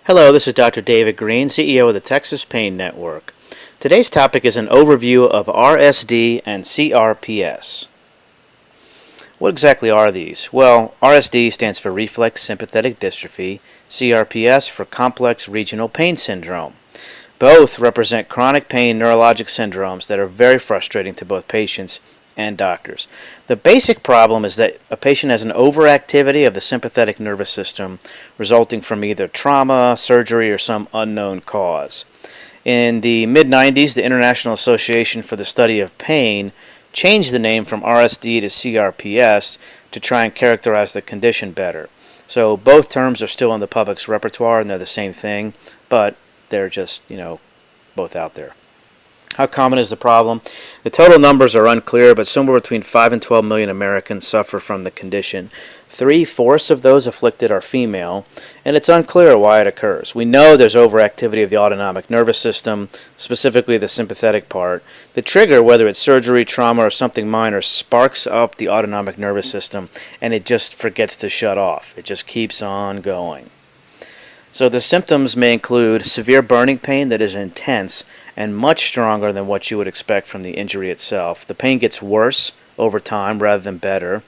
Hello, this is Dr. David Green, CEO of the Texas Pain Network. Today's topic is an overview of RSD and CRPS. What exactly are these? Well, RSD stands for reflex sympathetic dystrophy, CRPS for complex regional pain syndrome. Both represent chronic pain neurologic syndromes that are very frustrating to both patients and doctors. The basic problem is that a patient has an overactivity of the sympathetic nervous system resulting from either trauma, surgery, or some unknown cause. In the mid-90s, the International Association for the Study of Pain changed the name from RSD to CRPS to try and characterize the condition better. So both terms are still in the public's repertoire and they're the same thing, but they're just, both out there. How common is the problem? The total numbers are unclear, but somewhere between 5 and 12 million Americans suffer from the condition. 3/4 of those afflicted are female, and it's unclear why it occurs. We know there's overactivity of the autonomic nervous system, specifically the sympathetic part. The trigger, whether it's surgery, trauma, or something minor, sparks up the autonomic nervous system, and it just forgets to shut off. It just keeps on going. So the symptoms may include severe burning pain that is intense and much stronger than what you would expect from the injury itself. The pain gets worse over time rather than better.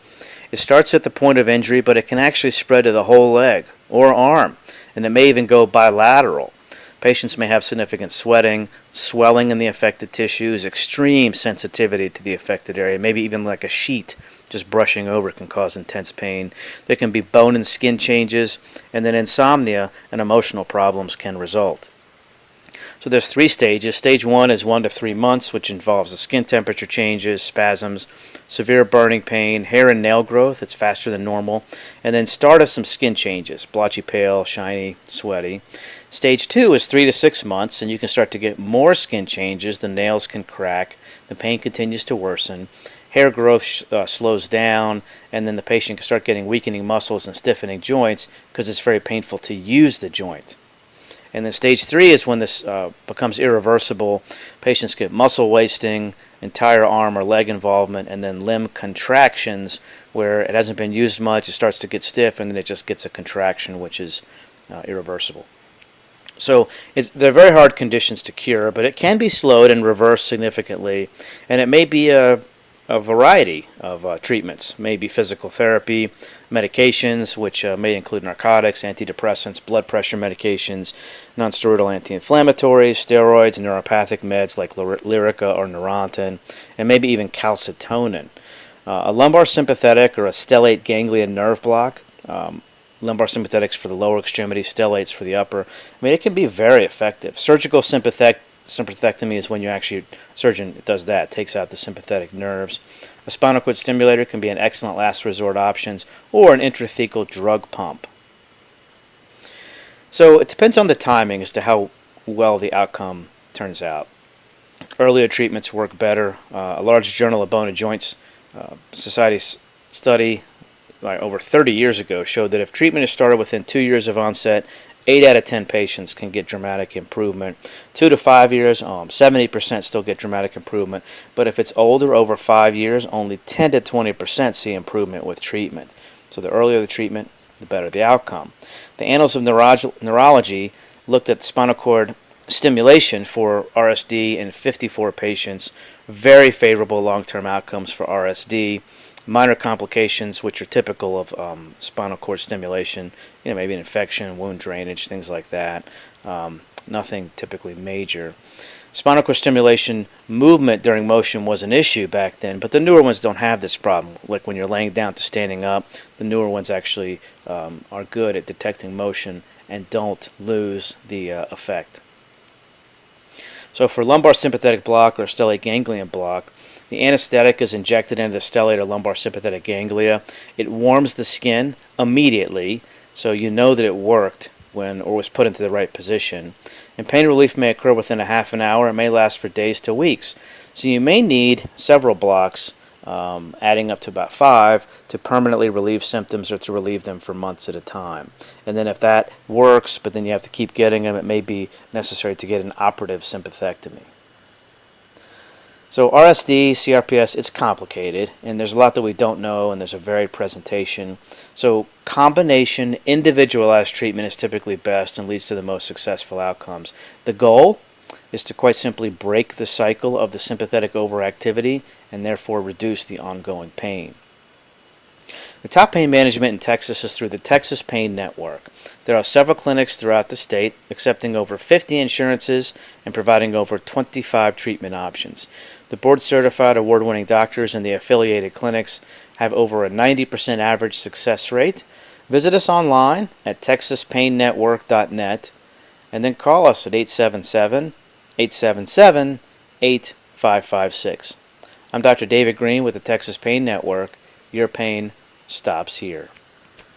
It starts at the point of injury, but it can actually spread to the whole leg or arm, and it may even go bilateral. Patients may have significant sweating, swelling in the affected tissues, extreme sensitivity to the affected area, maybe even like a sheet just brushing over can cause intense pain. There can be bone and skin changes, and then insomnia and emotional problems can result. So there's 3 stages. Stage 1 is 1 to 3 months, which involves the skin temperature changes, spasms, severe burning pain, hair and nail growth, it's faster than normal, and then start of some skin changes, blotchy pale, shiny, sweaty. Stage 2 is 3 to 6 months, and you can start to get more skin changes, the nails can crack, the pain continues to worsen, hair growth slows down, and then the patient can start getting weakening muscles and stiffening joints because it's very painful to use the joint. And then stage 3 is when this becomes irreversible. Patients get muscle wasting, entire arm or leg involvement, and then limb contractions where it hasn't been used much, it starts to get stiff, and then it just gets a contraction which is irreversible. So they're very hard conditions to cure, but it can be slowed and reversed significantly, and it may be a variety of treatments. Maybe physical therapy, medications, which may include narcotics, antidepressants, blood pressure medications, nonsteroidal anti-inflammatories, steroids, and neuropathic meds like Lyrica or Neurontin, and maybe even calcitonin. A lumbar sympathetic or a stellate ganglion nerve block, lumbar sympathetics for the lower extremity, stellates for the upper. It can be very effective. Surgical sympathectomy is when surgeon does that, takes out the sympathetic nerves. A spinal cord stimulator can be an excellent last resort option, or an intrathecal drug pump. So it depends on the timing as to how well the outcome turns out. Earlier treatments work better. A large Journal of Bone and Joints Society study over 30 years ago showed that if treatment is started within 2 years of onset, 8 out of 10 patients can get dramatic improvement. 2 to 5 years, 70% still get dramatic improvement. But if it's older, over 5 years, only 10 to 20% see improvement with treatment. So the earlier the treatment, the better the outcome. The Annals of Neurology looked at spinal cord stimulation for RSD in 54 patients. Very favorable long-term outcomes for RSD. Minor complications, which are typical of spinal cord stimulation, maybe an infection, wound drainage, things like that. Nothing typically major. Spinal cord stimulation movement during motion was an issue back then, but the newer ones don't have this problem. Like when you're laying down to standing up, the newer ones actually are good at detecting motion and don't lose the effect. So for lumbar sympathetic block or stellate ganglion block, the anesthetic is injected into the stellate or lumbar sympathetic ganglia. It warms the skin immediately, so you know that it worked or was put into the right position. And pain relief may occur within a half an hour. It may last for days to weeks. So you may need several blocks, adding up to about 5, to permanently relieve symptoms or to relieve them for months at a time. And then if that works, but then you have to keep getting them, it may be necessary to get an operative sympathectomy. So RSD, CRPS, it's complicated, and there's a lot that we don't know, and there's a varied presentation. So combination, individualized treatment is typically best and leads to the most successful outcomes. The goal is to quite simply break the cycle of the sympathetic overactivity and therefore reduce the ongoing pain. The top pain management in Texas is through the Texas Pain Network. There are several clinics throughout the state, accepting over 50 insurances and providing over 25 treatment options. The board-certified award-winning doctors in the affiliated clinics have over a 90% average success rate. Visit us online at texaspainnetwork.net and then call us at 877-877-8556. I'm Dr. David Green with the Texas Pain Network. Your pain stops here.